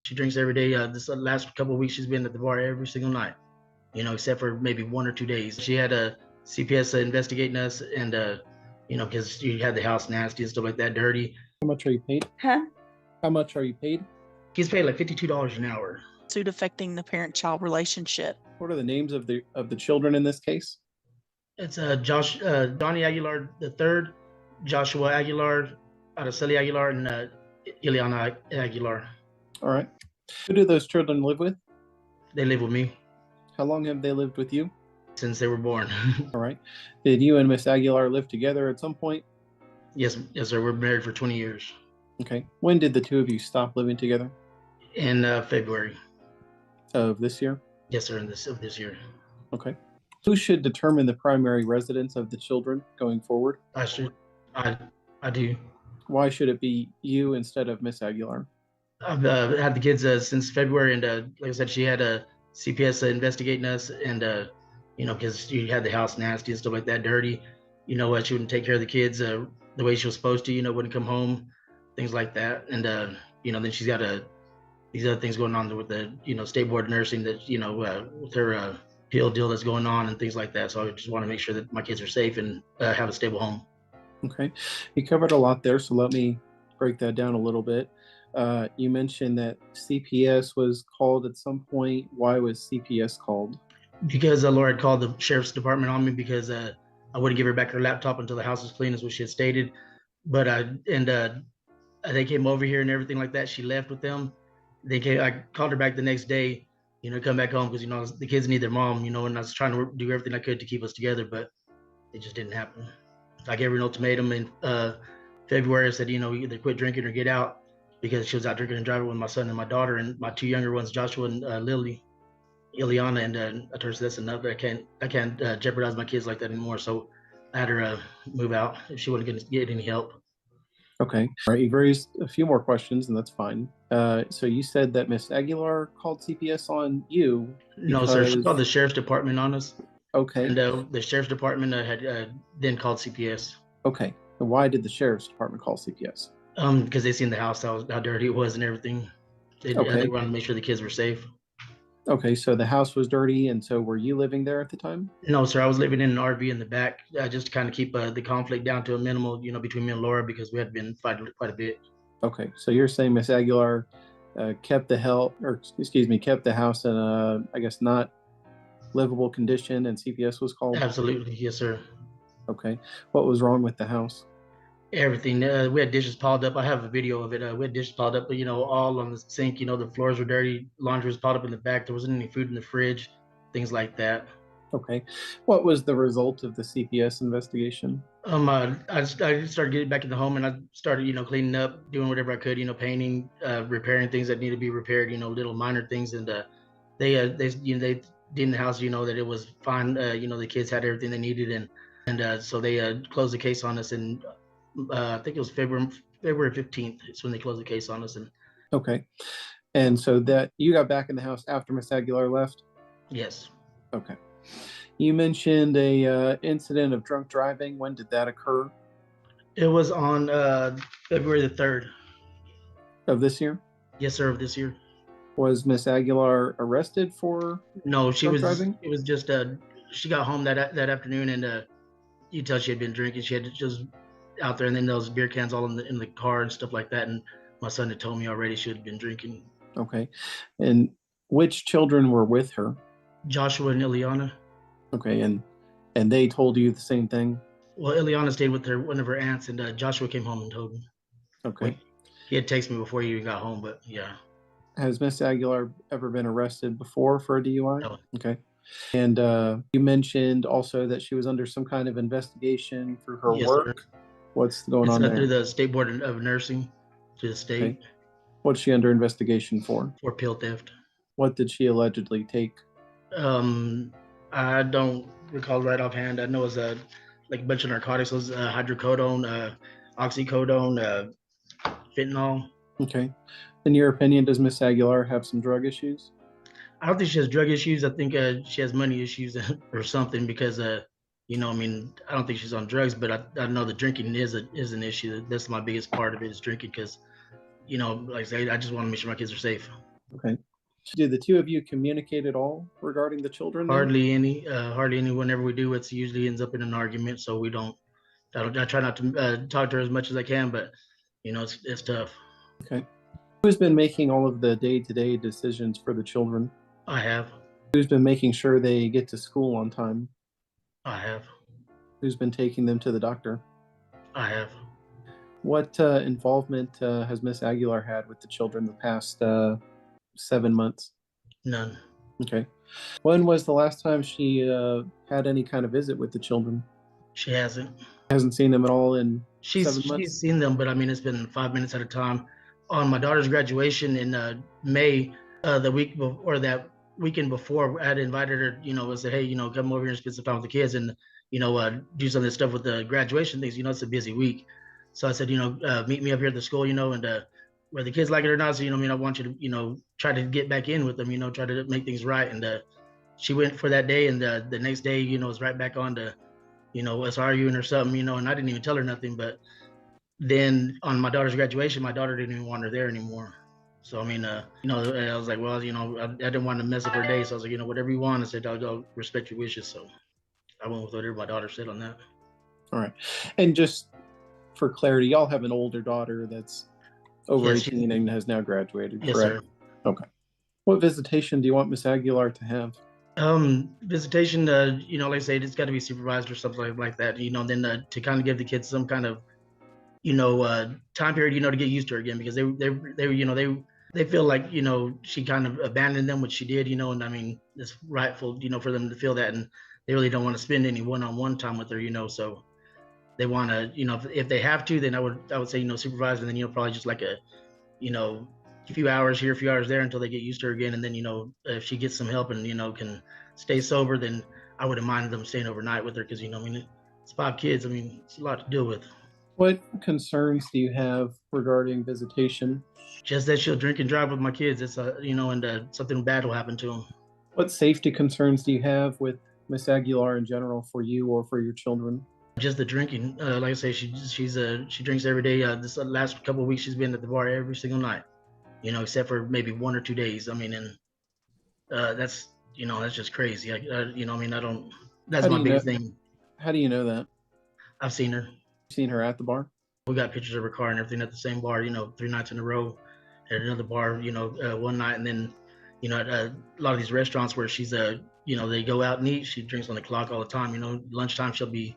She drinks every day. This last couple of weeks, she's been at the bar every single night, except for maybe 1 or 2 days. She had a CPS investigating us, and because she had the house nasty and stuff like that, dirty. How much are you paid? Huh? How much are you paid? He's paid like $52 an hour. Suit affecting the parent-child relationship. What are the names of the children in this case? It's Donnie Aguilar III, Joshua Aguilar, Araceli Aguilar, and Ileana Aguilar. All right. Who do those children live with? They live with me How long have they lived with you? since they were born. All right. Did you and Miss Aguilar live together at some point? Yes, sir. We're married for 20 years. Okay. When did the two of you stop living together? In February. Of this year? Yes, sir. Of this year. Okay. Who should determine the primary residence of the children going forward? I do. Why should it be you instead of Miss Aguilar? I've had the kids since February, and like I said, she had a CPS investigating us, and because she had the house nasty and stuff like that, dirty. She wouldn't take care of the kids the way she was supposed to. Wouldn't come home, things like that, and then she's got these other things going on with the state board of nursing that with her appeal deal that's going on and things like that. So I just want to make sure that my kids are safe and have a stable home. Okay. You covered a lot there, so let me break that down a little bit. You mentioned that CPS was called at some point. Why was CPS called? Because Laura had called the sheriff's department on me because I wouldn't give her back her laptop until the house was clean, is what she had stated. But they came over here and everything like that. She left with them. I called her back the next day, come back home because the kids need their mom, and I was trying to do everything I could to keep us together, but it just didn't happen. I gave her an ultimatum in February. I said, either quit drinking or get out, because she was out drinking and driving with my son and my daughter and my two younger ones, Joshua and Ileana. And I told her, that's enough. I can't jeopardize my kids like that anymore. So I had her move out if she wasn't get any help. Okay. All right. You've raised a few more questions, and that's fine. So you said that Miss Aguilar called CPS on you. No, sir. She called the sheriff's department on us. Okay. And the sheriff's department had then called CPS. Okay. And why did the sheriff's department call CPS? Because they seen the house, how dirty it was and everything. They wanted to make sure the kids were safe. Okay, so the house was dirty, and so were you living there at the time? No, sir. I was living in an RV in the back, just to kind of keep the conflict down to a minimal, between me and Laura, because we had been fighting quite a bit. Okay, so you're saying Miss Aguilar kept the house in a, I guess, not livable condition, and CPS was called? Absolutely, yes, sir. Okay, what was wrong with the house? Everything. We had dishes piled up. I have a video of it. We had dishes piled up, but all on the sink. The floors were dirty. Laundry was piled up in the back. There wasn't any food in the fridge, things like that. Okay. What was the result of the CPS investigation? I started getting back in the home, and I started, cleaning up, doing whatever I could, painting, repairing things that need to be repaired, little minor things. And they did in the house, that it was fine. The kids had everything they needed, and so they closed the case on us, and I think it was February 15th. It's when they closed the case on us. And okay. And so that you got back in the house after Miss Aguilar left? Yes. Okay. You mentioned a incident of drunk driving. When did that occur? It was on February the 3rd. Of this year? Yes, sir, of this year. Was Miss Aguilar arrested for No, she was driving? It was just she got home that afternoon, and you tell she had been drinking. She had just out there, and then those beer cans all in the car and stuff like that. And my son had told me already she had been drinking. Okay. And which children were with her? Joshua and Ileana. Okay, and they told you the same thing? Well, Ileana stayed with one of her aunts, and Joshua came home and told me. Okay. He had texted me before he even got home, but yeah. Has Miss Aguilar ever been arrested before for a DUI? No. Okay. And you mentioned also that she was under some kind of investigation through her work. Sir. What's going on there? Through the State Board of Nursing, to the state. Okay. What's she under investigation for? For pill theft. What did she allegedly take? I don't recall right offhand. I know it was like a bunch of narcotics. It was hydrocodone, oxycodone, fentanyl. Okay. In your opinion, does Miss Aguilar have some drug issues? I don't think she has drug issues. I think she has money issues or something, because I don't think she's on drugs, but I know the drinking is an issue. That's my biggest part of it, is drinking, because, like I say, I just want to make sure my kids are safe. Okay. Do the two of you communicate at all regarding the children? then? Hardly any. Whenever we do, it's usually ends up in an argument. So we don't. I try not to talk to her as much as I can, but it's tough. Okay. Who's been making all of the day-to-day decisions for the children? I have. Who's been making sure they get to school on time? I have. Who's been taking them to the doctor? I have. What involvement has Miss Aguilar had with the children the past 7 months? None. Okay. When was the last time she had any kind of visit with the children? She hasn't. Hasn't seen them at all in She's 7 months? she's seen them, but I mean, it's been 5 minutes at a time. On my daughter's graduation in May, the week before, or that weekend before, I had invited her. I said, hey, come over here and spend some time with the kids, and do some of this stuff with the graduation things. It's a busy week, so I said, meet me up here at the school, and whether the kids like it or not. So I want you to, try to get back in with them, try to make things right. And she went for that day, and the next day, was right back on to, us arguing or something, and I didn't even tell her nothing. But then on my daughter's graduation, my daughter didn't even want her there anymore. So I was like, well, I didn't want to mess up her day. So I was like, whatever you want. I said, I'll respect your wishes. So I went with whatever my daughter said on that. All right. And just for clarity, y'all have an older daughter that's over Yes, 18 and has now graduated, Yes, correct? sir. Okay. What visitation do you want Miss Aguilar to have? Visitation, like I said, it's got to be supervised or something like that, then to kind of give the kids some kind of, time period, to get used to her again, because they feel like, she kind of abandoned them, which she did, and I mean, it's rightful, for them to feel that, and they really don't want to spend any one-on-one time with her, so they want to, if they have to, then I would say, supervise, and then, probably just like a, a few hours here, a few hours there until they get used to her again. And then, if she gets some help and, can stay sober, then I wouldn't mind them staying overnight with her. Cause it's 5 kids. I mean, it's a lot to deal with. What concerns do you have regarding visitation? Just that she'll drink and drive with my kids. It's, and something bad will happen to them. What safety concerns do you have with Miss Aguilar in general for you or for your children? Just the drinking. Like I say, she drinks every day. This last couple of weeks, she's been at the bar every single night, except for maybe 1 or 2 days. I mean, and that's just crazy. I don't. That's my biggest thing. How do you know that? I've seen her. Seen her at the bar? We got pictures of her car and everything at the same bar. 3 nights in a row, at another bar. One night, and then, at a lot of these restaurants where she's they go out and eat. She drinks on the clock all the time. Lunchtime she'll be.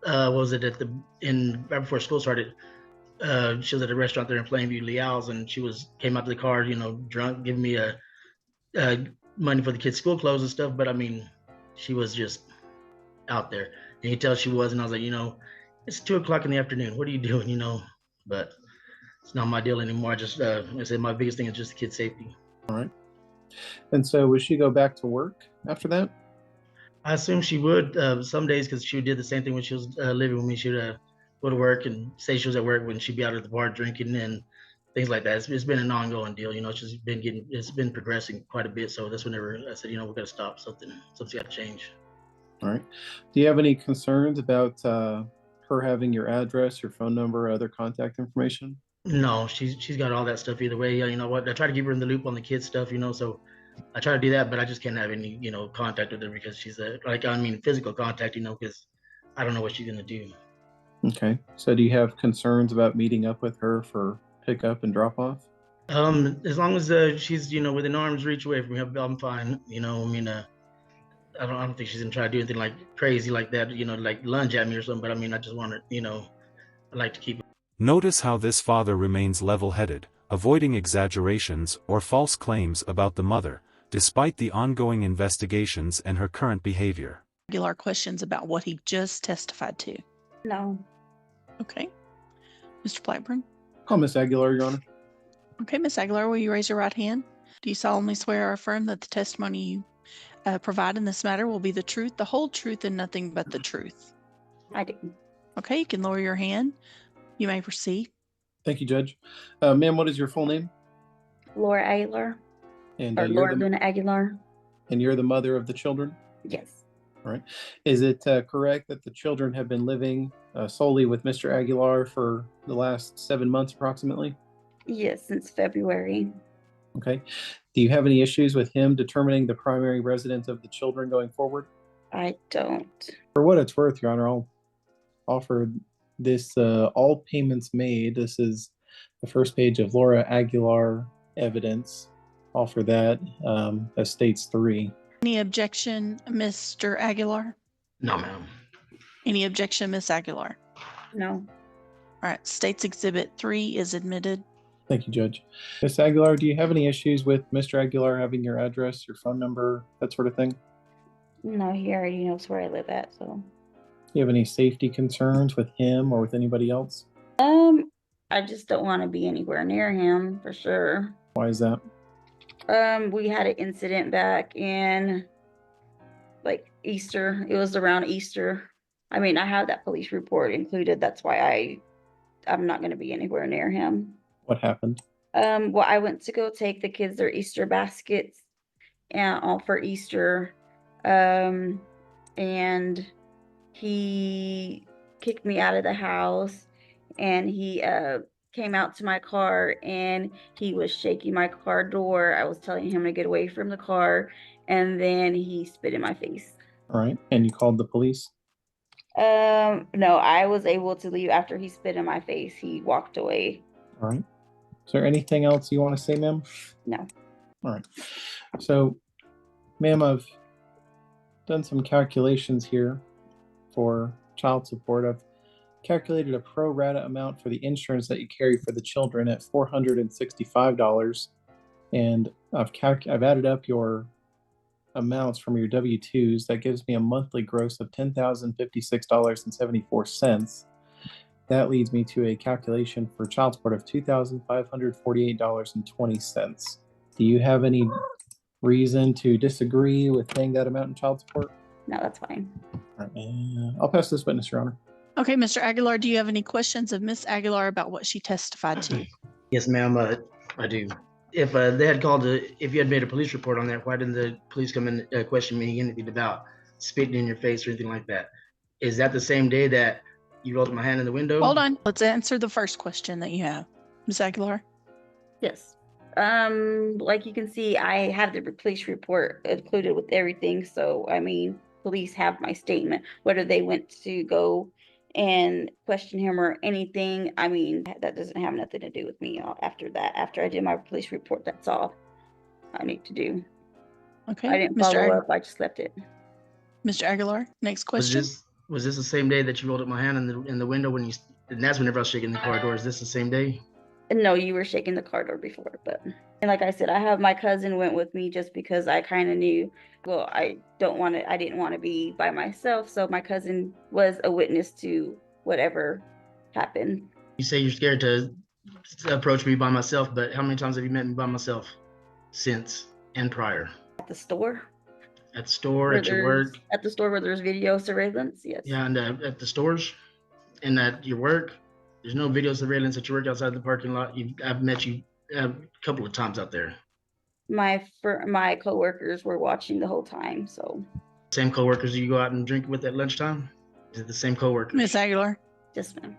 What was it right before school started? She was at a restaurant there in Plainview, Leal's, and she came out to the car, drunk, giving me money for the kids' school clothes and stuff. But I mean, she was just out there, and you could tell she was. And I was like, it's 2:00 in the afternoon. What are you doing? But it's not my deal anymore. I just, like I said, my biggest thing is just the kids' safety. All right. And so, would she go back to work after that? I assume she would some days, because she did the same thing when she was living with me. She would go to work and say she was at work when she'd be out at the bar drinking and things like that. It's been an ongoing deal. It's been progressing quite a bit. So that's whenever I said, we got to stop. Something's got to change. All right. Do you have any concerns about her having your address, your phone number, other contact information? No, she's got all that stuff either way. You know what? I try to keep her in the loop on the kids stuff, so I try to do that, but I just can't have any, contact with her, because she's physical contact, because I don't know what she's going to do. Okay. So do you have concerns about meeting up with her for pickup and drop off? As long as she's, within arm's reach away from me, I'm fine. I don't think she's going to try to do anything like crazy like that, like lunge at me or something, but I just want her, I like to keep her. Notice how this father remains level-headed, avoiding exaggerations or false claims about the mother, despite the ongoing investigations and her current behavior. Regular questions about what he just testified to. No. Okay. Mr. Blackburn? Call Miss Aguilar, Your Honor. Okay, Miss Aguilar, will you raise your right hand? Do you solemnly swear or affirm that the testimony you provide in this matter will be the truth, the whole truth, and nothing but the truth? I do. Okay, you can lower your hand. You may proceed. Thank you, Judge. Ma'am, what is your full name? Laura Aguilar. And Or Laura Luna Aguilar. And you're the mother of the children? Yes. All right. Is it correct that the children have been living solely with Mr. Aguilar for the last 7 months approximately? Yes, since February. Okay. Do you have any issues with him determining the primary residence of the children going forward? I don't. For what it's worth, Your Honor, I'll offer this all payments made. This is the first page of Laura Aguilar evidence. Offer that as states 3. Any objection, Mr. Aguilar? No, ma'am. Any objection, Miss Aguilar? No. All right, States Exhibit 3 is admitted. Thank you, Judge. Ms. Aguilar, do you have any issues with Mr. Aguilar having your address, your phone number, that sort of thing? No, he already knows where I live at, so. Do you have any safety concerns with him or with anybody else? I just don't want to be anywhere near him for sure. Why is that? We had an incident back in like Easter. It was around Easter. I mean, I have that police report included. That's why I'm not going to be anywhere near him. What happened? Well, I went to go take the kids their Easter baskets and all for Easter. And he kicked me out of the house, and he came out to my car, and he was shaking my car door. I was telling him to get away from the car, and then he spit in my face. All right. And you called the police? No, I was able to leave after he spit in my face. He walked away. All right. Is there anything else you want to say, ma'am? No. All right. So, ma'am, I've done some calculations here for child support. I've calculated a pro rata amount for the insurance that you carry for the children at $465, and I've added up your amounts from your W-2s. That gives me a monthly gross of $10,056.74. That leads me to a calculation for child support of $2,548.20. Do you have any reason to disagree with paying that amount in child support? No, that's fine. All right, I'll pass this witness, Your Honor. Okay, Mr. Aguilar, do you have any questions of Miss Aguilar about what she testified to? Yes, ma'am. I do. If they had called, if you had made a police report on that, why didn't the police come in question me anything about spitting in your face or anything like that? Is that the same day that you rolled my hand in the window? Hold on. Let's answer the first question that you have. Miss Aguilar? Yes. Like you can see, I have the police report included with everything. So, I mean, police have my statement. Whether they went to go and question him or anything, I mean, that doesn't have nothing to do with me after that. After I did my police report, that's all I need to do. Okay. I didn't follow up. I just left it. Mr. Aguilar, next question. Was this the same day that you rolled up my hand in the window and that's whenever I was shaking the car door? Is this the same day? No, you were shaking the car door before, and like I said, I have my cousin went with me just because I kind of knew, well, I didn't want to be by myself. So my cousin was a witness to whatever happened. You say you're scared to approach me by myself, but how many times have you met me by myself since and prior? At the store. At the store, at your work? At the store where there's video surveillance, yes. Yeah, and at the stores and at your work? There's no video surveillance at your work outside the parking lot. I've met you a couple of times out there. My coworkers were watching the whole time, so. Same coworkers you go out and drink with at lunchtime? Is it the same coworkers? Miss Aguilar? Yes, ma'am.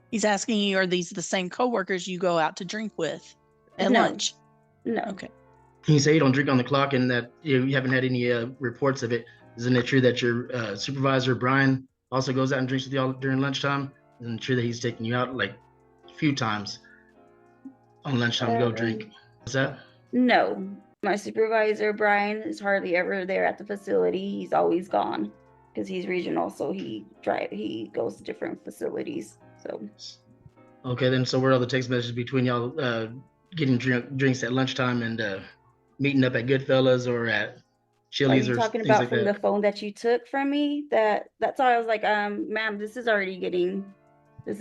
He's asking you, are these the same coworkers you go out to drink with at No. lunch? No. Okay. You say you don't drink on the clock and that you haven't had any reports of it. Isn't it true that your supervisor, Brian, also goes out and drinks with y'all during lunchtime? Isn't it true that he's taking you out like a few times on lunchtime to go drink? Is that? No. My supervisor, Brian, is hardly ever there at the facility. He's always gone because he's regional, so he goes to different facilities. So. Okay, then. So where are the text messages between y'all getting drinks at lunchtime and meeting up at Goodfellas or at Chili's? Are you talking about from the phone that you took from me? That's all I was like, ma'am, this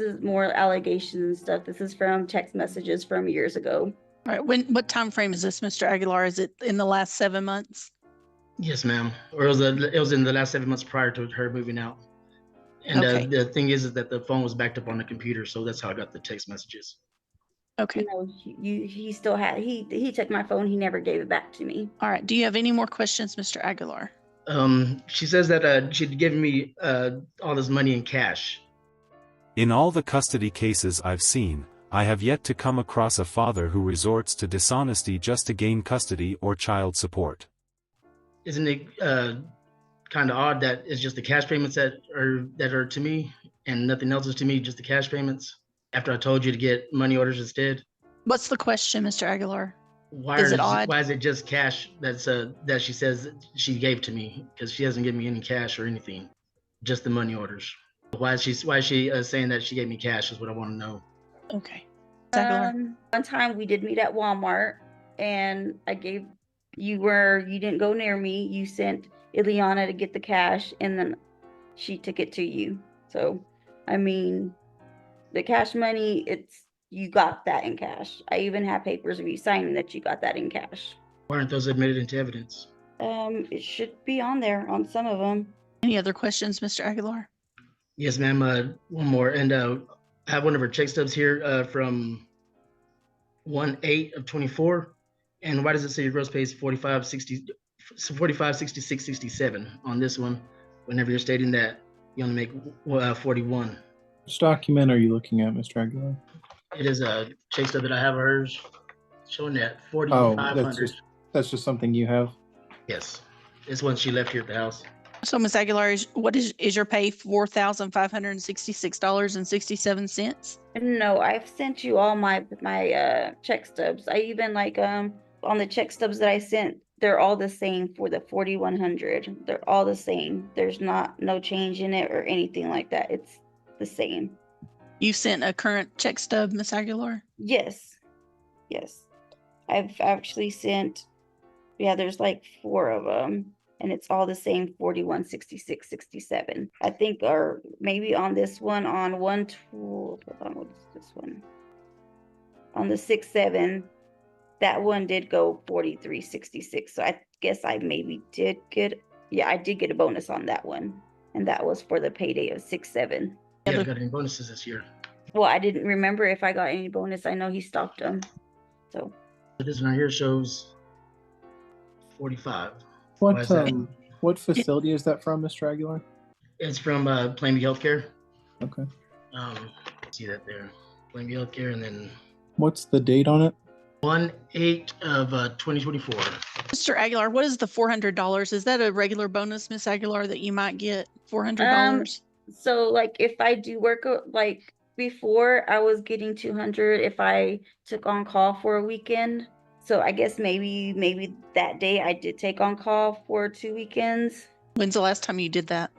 is more allegations and stuff. This is from text messages from years ago. All right. What time frame is this, Mr. Aguilar? Is it in the last 7 months? Yes, ma'am. Or it was in the last 7 months prior to her moving out. And Okay. The thing is that the phone was backed up on the computer, so that's how I got the text messages. Okay. No, he still had, he took my phone. He never gave it back to me. All right. Do you have any more questions, Mr. Aguilar? She says that she'd given me all this money in cash. In all the custody cases I've seen, I have yet to come across a father who resorts to dishonesty just to gain custody or child support. Isn't it kind of odd that it's just the cash payments that are to me and nothing else is to me, just the cash payments after I told you to get money orders instead? What's the question, Mr. Aguilar? Why Is it odd? Why is it just cash that she says she gave to me? Because she hasn't given me any cash or anything, just the money orders. Why is she saying that she gave me cash is what I want to know. Okay. Ms. Aguilar? One time we did meet at Walmart, and I gave you didn't go near me. You sent Ileana to get the cash, and then she took it to you. So, I mean, the cash money, you got that in cash. I even have papers of you signing that you got that in cash. Why aren't those admitted into evidence? It should be on there on some of them. Any other questions, Mr. Aguilar? Yes, ma'am. One more, and I have one of her check stubs here from 1/8/24. And why does it say your gross pay is 45.66.67 on this one? Whenever you're stating that you only make 41. Which document are you looking at, Mr. Aguilar? It is a check stub that I have of hers showing that Oh, 4,500. that's just something you have. Yes, this one she left here at the house. So, Ms. Aguilar, is your pay $4,566.67? No, I've sent you all my check stubs. I even on the check stubs that I sent, they're all the same for the 4,100. They're all the same. There's no change in it or anything like that. It's the same. You sent a current check stub, Ms. Aguilar? Yes. I've actually sent, there's like 4 of them, and it's all the same 41.66.67. I think, or maybe on this one, on what is this one? On the 6/7, that one did go 43.66. So I guess I maybe did get, I did get a bonus on that one. And that was for the payday of 6/7. You haven't got any bonuses this year. Well, I didn't remember if I got any bonus. I know he stopped them. So This one right here shows 45. Why is that? What facility is that from, Mr. Aguilar? It's from Plainview Healthcare. Okay. See that there, Plainview Healthcare, and then What's the date on it? 1/8/2024. Mr. Aguilar, what is the $400? Is that a regular bonus, Ms. Aguilar, that you might get $400? So like if I do work, like before I was getting 200 if I took on call for a weekend. So I guess maybe that day I did take on call for 2 weekends. When's the last time you did that?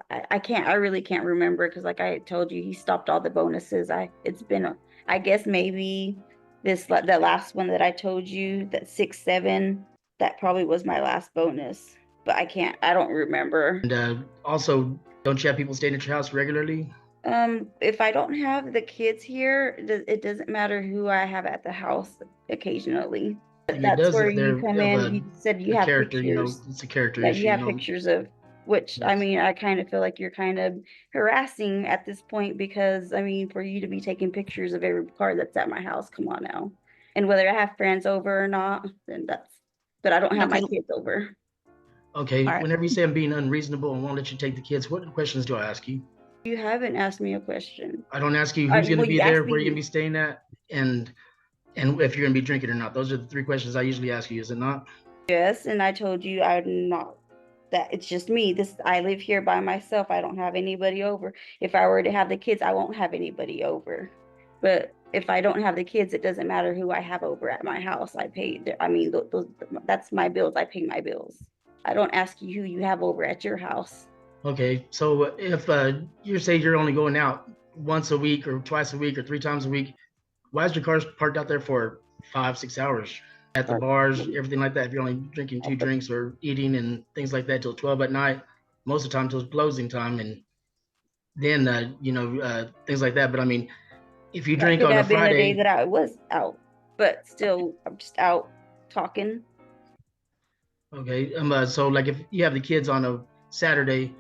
I really can't remember, because like I told you, he stopped all the bonuses. It's been I guess maybe the last one that I told you, that 6/7, that probably was my last bonus, but I don't remember. And also, don't you have people staying at your house regularly? If I don't have the kids here, it doesn't matter who I have at the house occasionally. But It that's does where if they're you come of in. You said you a have character, pictures. it's a character Yeah, issue. you have pictures of, which I Yes. mean, I kind of feel like you're kind of harassing at this point, because I mean, for you to be taking pictures of every car that's at my house, come on now. And whether I have friends over or not, then but I don't have my Okay. kids over. Okay, All right. whenever you say I'm being unreasonable and won't let you take the kids, what questions do I ask you? You haven't asked me a question. I don't ask you All who's right, going well, to be you there, asked where me- you're going to be staying at, and if you're going to be drinking or not. Those are the 3 questions I usually ask you, is it not? Yes, and I told you I'm not, that it's just me. I live here by myself. I don't have anybody over. If I were to have the kids, I won't have anybody over. But if I don't have the kids, it doesn't matter who I have over at my house. I pay, I mean, that's my bills. I pay my bills. I don't ask you who you have over at your house. Okay, so if you say you're only going out once a week or twice a week or 3 times a week, why is your car parked out there for 5-6 hours at the bars, everything like that? If you're only drinking 2 drinks or eating and things like that till 12 at night, most of the time till closing time, and then things like that. But I mean, if you drink That could on a have been a day Friday, that I was out, but still, I'm just out talking. okay, so like if you have the kids on a Saturday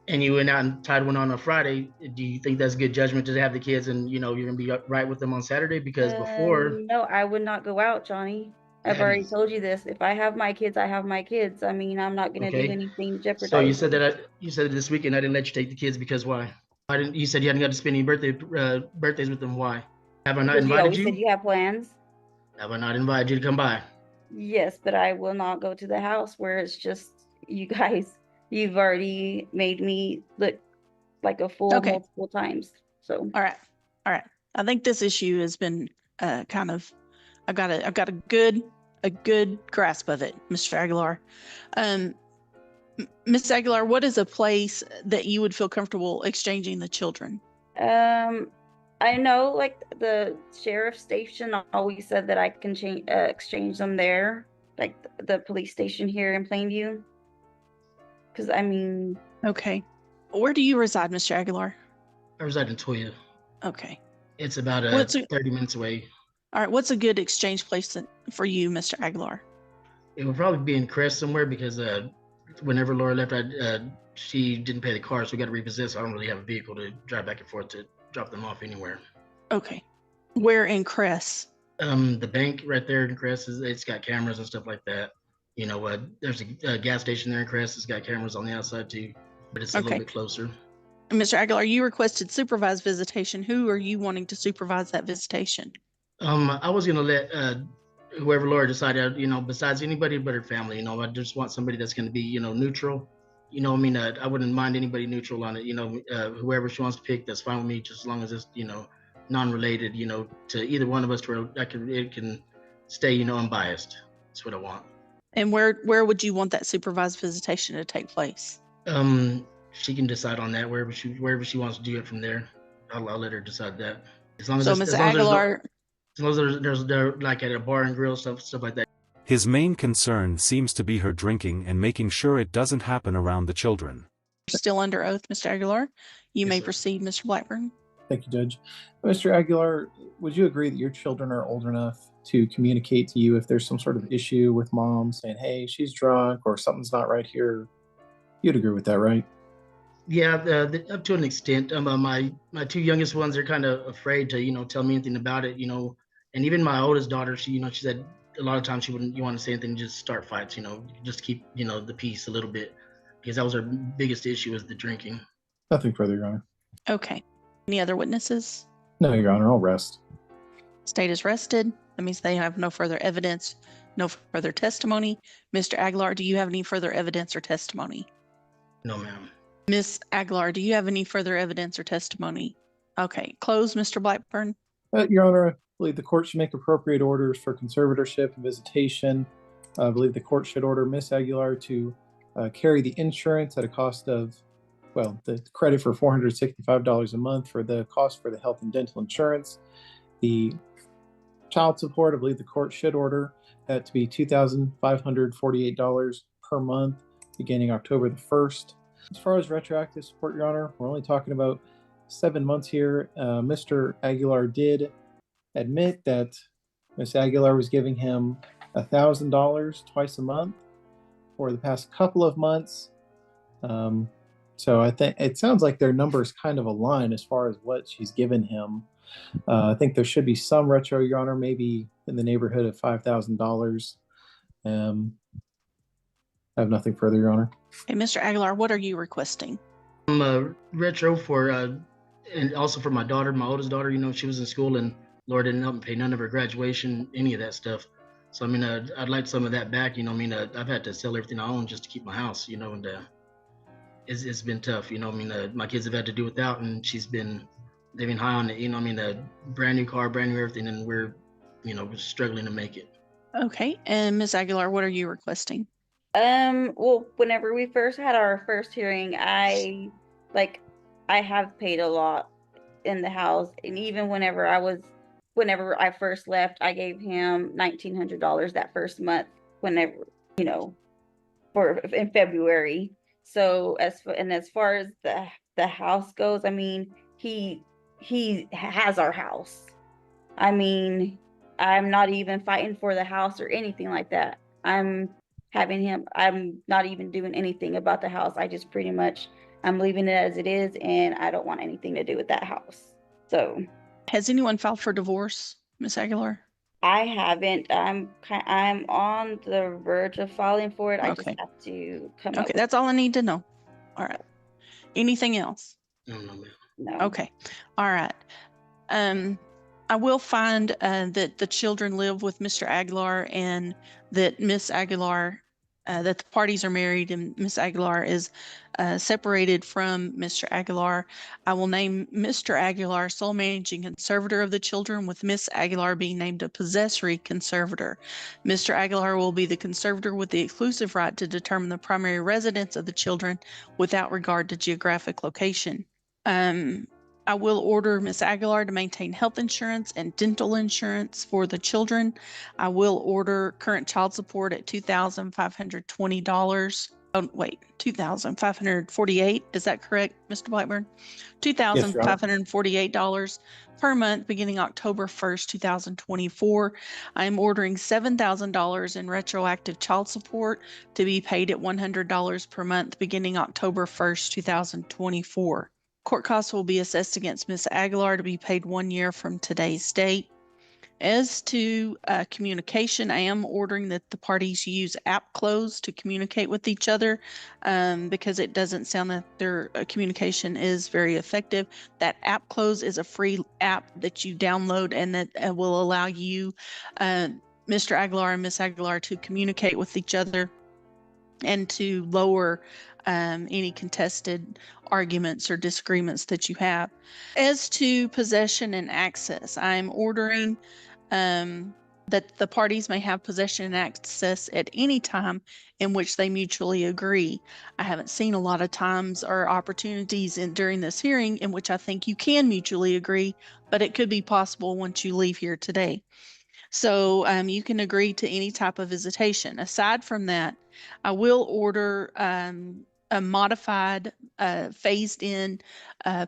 and you went out and tied one on a Friday, do you think that's good judgment to have the kids and you're gonna be right with them on Saturday? Because before, No, I would not go out, Johnny. I've Yeah, already you- told you this. If I have my kids, I have my kids. I mean, I'm not gonna Okay. do anything to jeopardize. so you said them. that you said this weekend I didn't let you take the kids because why? Why didn't you said you hadn't got to spend any birthdays with them? Why? Have I not Because you invited always said you? you have plans. Have I not invited you to come by? Yes, but I will not go to the house where it's just you guys. You've already made me look like a fool Okay. multiple times. So All right. All right. I think this issue has been kind of I've got a good grasp of it, Mr. Aguilar. Ms. Aguilar, what is a place that you would feel comfortable exchanging the children? I know like the sheriff station always said that I can exchange them there, like the police station here in Plainview. Because I mean, Okay. Where do you reside, Mr. Aguilar? I reside in Toya. Okay. It's about What's a, 30 minutes away. all right, what's a good exchange place for you, Mr. Aguilar? It would probably be in Crest somewhere because whenever Laura left, she didn't pay the car, so we got to repossess. I don't really have a vehicle to drive back and forth to drop them off anywhere. Okay. Where in Cress? The bank right there in Crest it's got cameras and stuff like that. You know, there's a gas station there in Crest. It's got cameras on the outside too, but it's a little Okay. bit closer. Mr. Aguilar, you requested supervised visitation. Who are you wanting to supervise that visitation? I was gonna let whoever Laura decided, you know, besides anybody but her family, you know, I just want somebody that's gonna be, you know, neutral. You know, I mean, I wouldn't mind anybody neutral on it. You know, whoever she wants to pick, that's fine with me, just as long as it's, you know, non-related, you know, to either one of us, to where it can stay, you know, unbiased. That's what I want. And where would you want that supervised visitation to take place? She can decide on that wherever she wants to do it from there. I'll let her decide that. As long as So, it's- Ms. as long as there's no- Aguilar, as long as there's like at a bar and grill stuff like that. His main concern seems to be her drinking and making sure it doesn't happen around the children. you're still under oath, Mr. Aguilar. You Yes, may sir. proceed, Mr. Blackburn. Thank you, Judge. Mr. Aguilar, would you agree that your children are old enough to communicate to you if there's some sort of issue with mom saying, hey, she's drunk or something's not right here? You'd agree with that, right? Yeah, up to an extent. My two youngest ones are kind of afraid to, you know, tell me anything about it, you know. And even my oldest daughter, she, you know, she said a lot of times she wouldn't, you want to say anything, just start fights, you know, just keep, you know, the peace a little bit, because that was her biggest issue, was the drinking. Nothing further, Your Honor. Okay. Any other witnesses? No, Your Honor, I'll rest. State is rested. That means they have no further evidence, no further testimony. Mr. Aguilar, do you have any further evidence or testimony? No, ma'am. Ms. Aguilar, do you have any further evidence or testimony? Okay. Close, Mr. Blackburn. Your Honor, I believe the court should make appropriate orders for conservatorship and visitation. I believe the court should order Miss Aguilar to carry the insurance at a cost of, well, the credit for $465 a month for the cost for the health and dental insurance. The child support, I believe the court should order that to be $2,548 per month beginning October the 1st. As far as retroactive support, Your Honor, we're only talking about 7 months here. Mr. Aguilar did admit that Miss Aguilar was giving him $1,000 twice a month for the past couple of months. So I think it sounds like their numbers kind of align as far as what she's given him. I think there should be some retro, Your Honor, maybe in the neighborhood of $5,000. I have nothing further, Your Honor. Hey, Mr. Aguilar, what are you requesting? I'm a retro for, and also for my daughter, my oldest daughter. You know, she was in school and Laura didn't help me pay none of her graduation, any of that stuff. So I mean, I'd like some of that back. You know, I mean, I've had to sell everything I own just to keep my house. You know, and it's been tough. You know, I mean, my kids have had to do without, and they've been high on it. You know, I mean, a brand new car, brand new everything, and we're, you know, struggling to make it. Okay. And Ms. Aguilar, what are you requesting? Well, whenever we first had our first hearing, I have paid a lot in the house, and even whenever I first left, I gave him $1,900 that first month, whenever, you know, in February. So as far as the house goes, I mean, he has our house. I mean, I'm not even fighting for the house or anything like that. I'm not even doing anything about the house. I just pretty much, I'm leaving it as it is, and I don't want anything to do with that house. So, has anyone filed for divorce, Ms. Aguilar? I haven't. I'm on the verge of filing for it. I just Okay. have to come up Okay, that's all I need to know. All right. Anything else? No, ma'am. No. Okay. All right. I'm I will find that the children live with Mr. Aguilar and that Miss Aguilar, that the parties are married and Miss Aguilar is separated from Mr. Aguilar. I will name Mr. Aguilar sole managing conservator of the children, with Miss Aguilar being named a possessory conservator. Mr. Aguilar will be the conservator with the exclusive right to determine the primary residence of the children without regard to geographic location. I will order Miss Aguilar to maintain health insurance and dental insurance for the children. I will order current child support at $2,520. Oh, wait, $2,548. Is that correct, Mr. Blackburn? $2,548 per month beginning October 1st, 2024. I am ordering $7,000 in retroactive child support to be paid at $100 per month beginning October 1st, 2024. Court costs will be assessed against Ms. Aguilar to be paid 1 year from today's date. As to communication, I am ordering that the parties use app close to communicate with each other because it doesn't sound that their communication is very effective. That app close is a free app that you download and that will allow you, Mr. Aguilar and Ms. Aguilar, to communicate with each other and to lower any contested arguments or disagreements that you have. As to possession and access, I'm ordering that the parties may have possession and access at any time in which they mutually agree. I haven't seen a lot of times or opportunities during this hearing in which I think you can mutually agree, but it could be possible once you leave here today. So you can agree to any type of visitation. Aside from that, I will order a modified, phased-in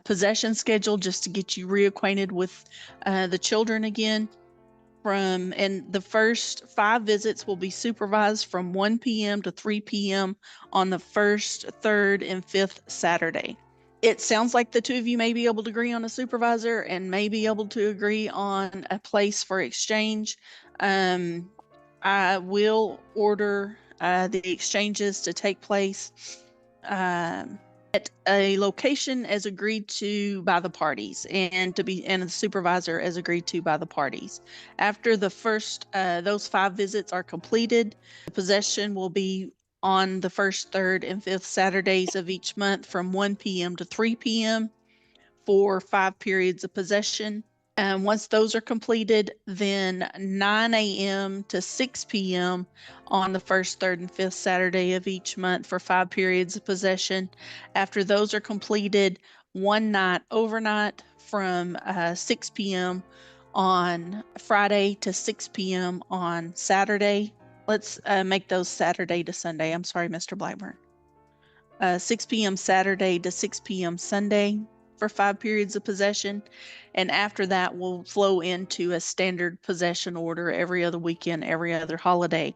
possession schedule just to get you reacquainted with the children again. And the first 5 visits will be supervised from 1 p.m. to 3 p.m. on the 1st, 3rd, and 5th Saturday. It sounds like the two of you may be able to agree on a supervisor and may be able to agree on a place for exchange. I will order the exchanges to take place at a location as agreed to by the parties and the supervisor as agreed to by the parties. After the first, those 5 visits are completed, the possession will be on the 1st, 3rd, and 5th Saturdays of each month from 1 p.m. to 3 p.m. for 5 periods of possession. And once those are completed, then 9 a.m. to 6 p.m. on the 1st, 3rd, and 5th Saturday of each month for 5 periods of possession. After those are completed, one night overnight from 6 p.m. on Friday to 6 p.m. on Saturday. Let's make those Saturday to Sunday. I'm sorry, Mr. Blackburn. 6 p.m. Saturday to 6 p.m. Sunday for 5 periods of possession. And after that, we'll flow into a standard possession order every other weekend, every other holiday.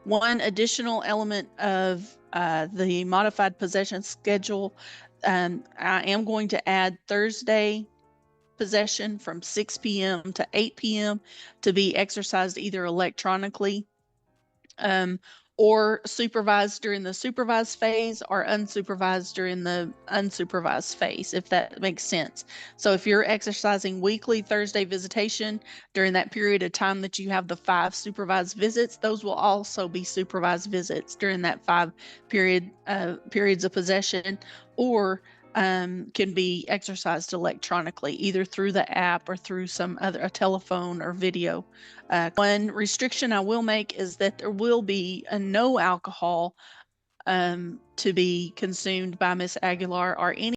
One additional element of the modified possession schedule, I am going to add Thursday possession from 6 p.m. to 8 p.m. to be exercised either electronically or supervised during the supervised phase or unsupervised during the unsupervised phase, if that makes sense. So if you're exercising weekly Thursday visitation during that period of time that you have the 5 supervised visits, those will also be supervised visits during that 5 periods of possession, or can be exercised electronically, either through the app or through some other, a telephone or video. One restriction I will make is that there will be no alcohol to be consumed by Miss Aguilar or any